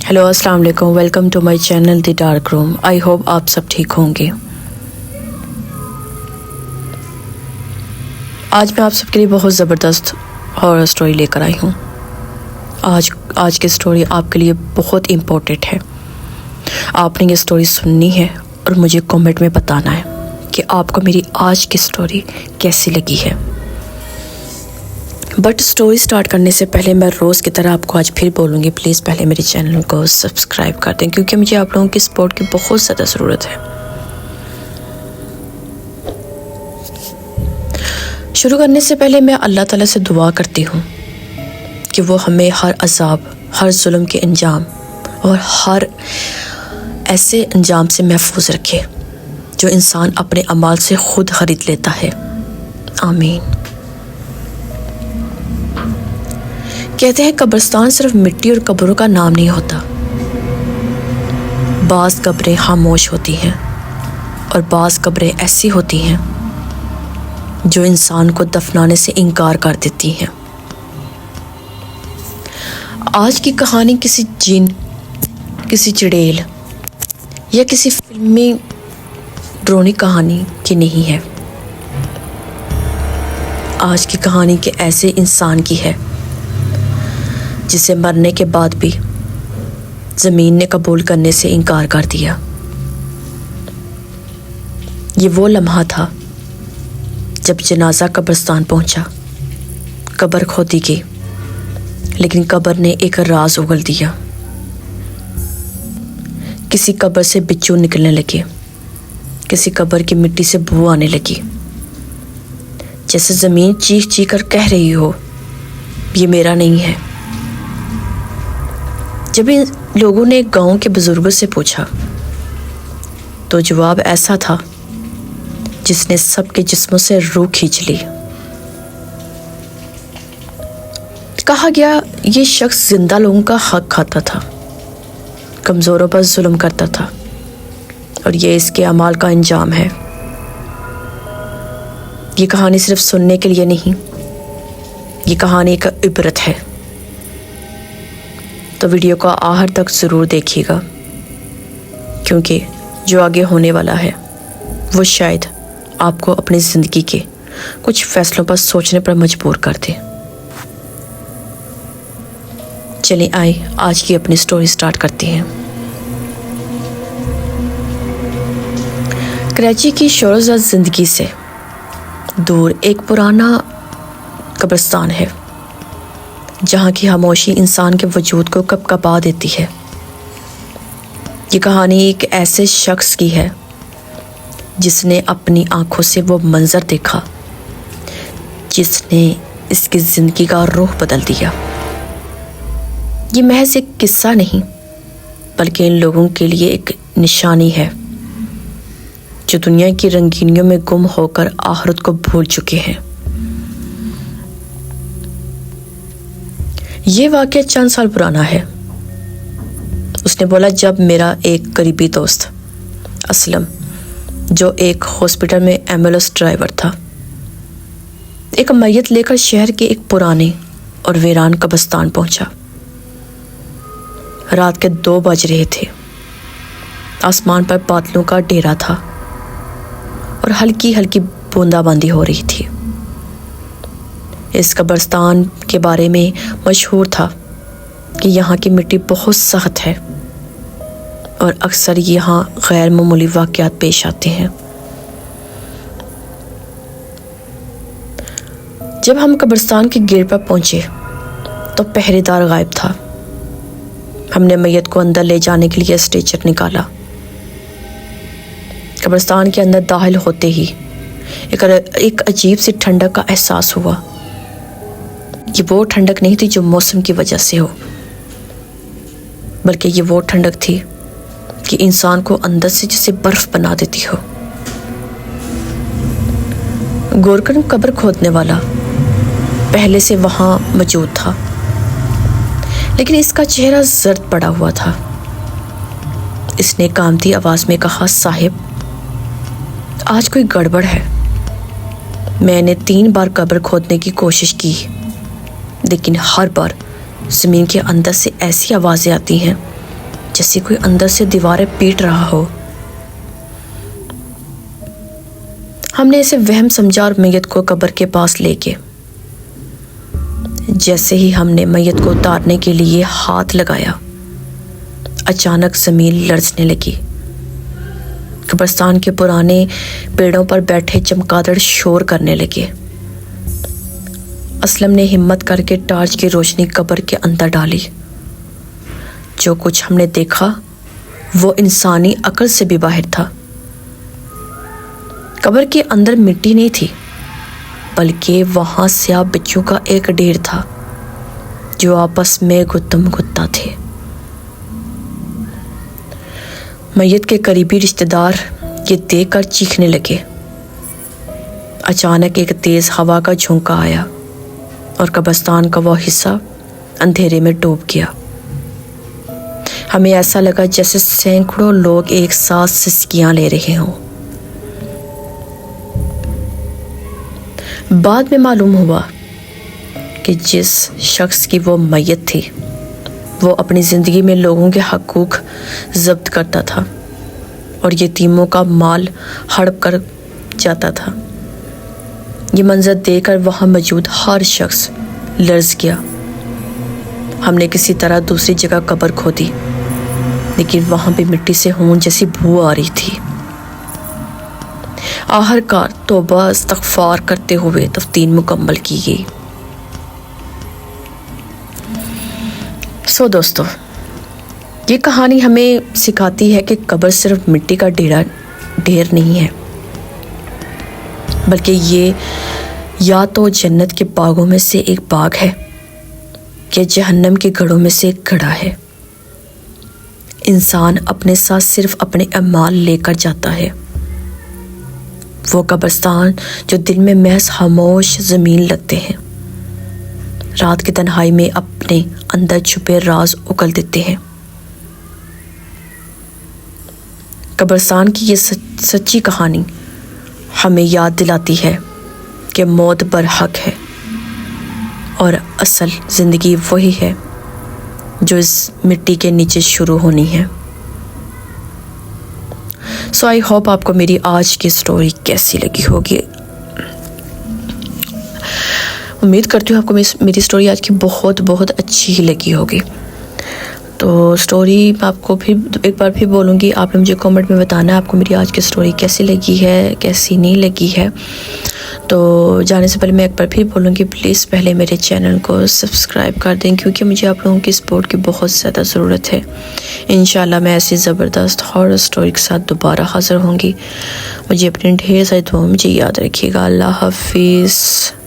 Hello अस्सलाम वालेकुम, welcome to my channel the dark room. I hope आप सब ठीक होंगे। आज मैं आप सबके लिए बहुत ज़बरदस्त हॉरर स्टोरी लेकर आई हूँ। आज की स्टोरी आपके लिए बहुत इम्पोर्टेंट है। आपने ये स्टोरी सुननी है और मुझे कमेंट में बताना है कि आपको मेरी आज की स्टोरी कैसी लगी है। बट स्टोरी स्टार्ट करने से पहले मैं रोज़ की तरह आपको आज फिर बोलूँगी, प्लीज़ पहले मेरे चैनल को सब्सक्राइब कर दें, क्योंकि मुझे आप लोगों की सपोर्ट की बहुत ज़्यादा ज़रूरत है। शुरू करने से पहले मैं अल्लाह ताला से दुआ करती हूँ कि वो हमें हर अज़ाब, हर जुल्म के अंजाम और हर ऐसे अंजाम से महफूज रखे जो इंसान अपने अमाल से खुद खरीद लेता है। आमीन। कहते हैं कब्रिस्तान सिर्फ मिट्टी और कब्रों का नाम नहीं होता। बाज़ कब्रें खामोश होती हैं और बाज़ कब्रें ऐसी होती हैं जो इंसान को दफनाने से इनकार कर देती हैं। आज की कहानी किसी जिन, किसी चुड़ैल या किसी फिल्मी ड्रोनी कहानी की नहीं है। आज की कहानी के ऐसे इंसान की है जिसे मरने के बाद भी ज़मीन ने कबूल करने से इनकार कर दिया। ये वो लम्हा था जब जनाजा कब्रिस्तान पहुंचा। कब्र खोदी गई, लेकिन कब्र ने एक राज उगल दिया। किसी कब्र से बिच्छू निकलने लगे, किसी कब्र की मिट्टी से बू आने लगी, जैसे ज़मीन चीख चीख कर कह रही हो ये मेरा नहीं है। जब इन लोगों ने गांव के बुजुर्गों से पूछा तो जवाब ऐसा था जिसने सबके जिस्मों से रूह खींच ली। कहा गया ये शख्स जिंदा लोगों का हक खाता था, कमज़ोरों पर जुल्म करता था और ये इसके अमाल का अंजाम है। ये कहानी सिर्फ सुनने के लिए नहीं, ये कहानी का इबरत है। तो वीडियो को आखिर तक ज़रूर देखिएगा, क्योंकि जो आगे होने वाला है वो शायद आपको अपनी ज़िंदगी के कुछ फैसलों पर सोचने पर मजबूर कर दे। चलिए आए आज की अपनी स्टोरी स्टार्ट करते हैं। कराची की शोरज़ा ज़िंदगी से दूर एक पुराना कब्रिस्तान है जहाँ की खामोशी इंसान के वजूद को कपकपा देती है। ये कहानी एक ऐसे शख्स की है जिसने अपनी आंखों से वो मंजर देखा जिसने इसकी ज़िंदगी का रुख बदल दिया। ये महज एक किस्सा नहीं, बल्कि इन लोगों के लिए एक निशानी है जो दुनिया की रंगीनियों में गुम होकर आखिरत को भूल चुके हैं। ये वाक़या चंद साल पुराना है। उसने बोला जब मेरा एक करीबी दोस्त असलम, जो एक हॉस्पिटल में एम्बुलेंस ड्राइवर था, एक मैयत लेकर शहर के एक पुराने और वीरान कब्रिस्तान पहुंचा। रात के 2 बज रहे थे। आसमान पर बादलों का डेरा था और हल्की हल्की बूंदाबांदी हो रही थी। इस कब्रिस्तान के बारे में मशहूर था कि यहाँ की मिट्टी बहुत सख्त है और अक्सर यहाँ गैर मामूली वाक़यात पेश आते हैं। जब हम कब्रिस्तान के गेट पर पहुँचे तो पहरेदार गायब था। हमने मैयत को अंदर ले जाने के लिए स्ट्रेचर निकाला। कब्रिस्तान के अंदर दाखिल होते ही एक अजीब सी ठंडक का एहसास हुआ। ये वो ठंडक नहीं थी जो मौसम की वजह से हो, बल्कि ये वो ठंडक थी कि इंसान को अंदर से जैसे बर्फ बना देती हो। गोरकन कब्र खोदने वाला पहले से वहाँ मौजूद था, लेकिन इसका चेहरा जर्द पड़ा हुआ था। इसने कामती आवाज़ में कहा, साहिब आज कोई गड़बड़ है। मैंने 3 बार कब्र खोदने की कोशिश की, लेकिन हर बार ज़मीन के अंदर से ऐसी आवाज़ें आती हैं जैसे कोई अंदर से दीवारें पीट रहा हो। हमने इसे वहम समझा और मैयत को कब्र के पास लेके जैसे ही हमने मैयत को उतारने के लिए हाथ लगाया, अचानक जमीन लरजने लगी। कब्रिस्तान के पुराने पेड़ों पर बैठे चमगादड़ शोर करने लगे। असलम ने हिम्मत करके टार्च की रोशनी कब्र के अंदर डाली। जो कुछ हमने देखा वो इंसानी अक्ल से भी बाहर था। कब्र के अंदर मिट्टी नहीं थी, बल्कि वहां स्याह बिच्छू का एक ढेर था जो आपस में गुत्तम गुत्ता थे। मैयत के करीबी रिश्तेदार ये देखकर चीखने लगे। अचानक एक तेज हवा का झोंका आया और कब्रिस्तान का वो हिस्सा अंधेरे में डूब गया। हमें ऐसा लगा जैसे सैकड़ों लोग एक साथ सिसकियां ले रहे हों। बाद में मालूम हुआ कि जिस शख्स की वो मैयत थी वो अपनी ज़िंदगी में लोगों के हकूक़ ज़ब्त करता था और यतीमों का माल हड़प कर जाता था। ये मंजर देखकर वहाँ मौजूद हर शख्स लर्ज़ गया। हमने किसी तरह दूसरी जगह कब्र खोदी, लेकिन वहाँ भी मिट्टी से होंठ जैसी बू आ रही थी। आखिरकार तौबा इस्तग़फ़ार करते हुए तफ्तीन मुकम्मल की गई। सो दोस्तों, ये कहानी हमें सिखाती है कि कब्र सिर्फ मिट्टी का ढेर नहीं है, बल्कि ये या तो जन्नत के बागों में से एक बाग है या जहन्नम के गढ़ों में से एक गढ़ा है। इंसान अपने साथ सिर्फ अपने अमाल लेकर जाता है। वो कब्रिस्तान जो दिल में महज खामोश ज़मीन लगते हैं, रात की तन्हाई में अपने अंदर छुपे राज उगल देते हैं। कब्रिस्तान की ये सच्ची कहानी हमें याद दिलाती है कि मौत बरहक है और असल ज़िंदगी वही है जो इस मिट्टी के नीचे शुरू होनी है। सो आई होप आपको मेरी आज की स्टोरी कैसी लगी होगी। उम्मीद करती हूँ आपको मेरी स्टोरी आज की बहुत बहुत अच्छी ही लगी होगी। तो स्टोरी मैं आपको फिर एक बार फिर बोलूँगी, आपने मुझे कमेंट में बताना है आपको मेरी आज की स्टोरी कैसी लगी है, कैसी नहीं लगी है। तो जाने से पहले मैं एक बार फिर बोलूँगी, प्लीज़ पहले मेरे चैनल को सब्सक्राइब कर दें, क्योंकि मुझे आप लोगों की सपोर्ट की बहुत ज़्यादा ज़रूरत है। इंशाल्लाह मैं ऐसी ज़बरदस्त हॉरर स्टोरी के साथ दोबारा हाज़िर होंगी। मुझे अपनी ढेर सारी दुआ मुझे याद रखिएगा। अल्लाह हाफिज़।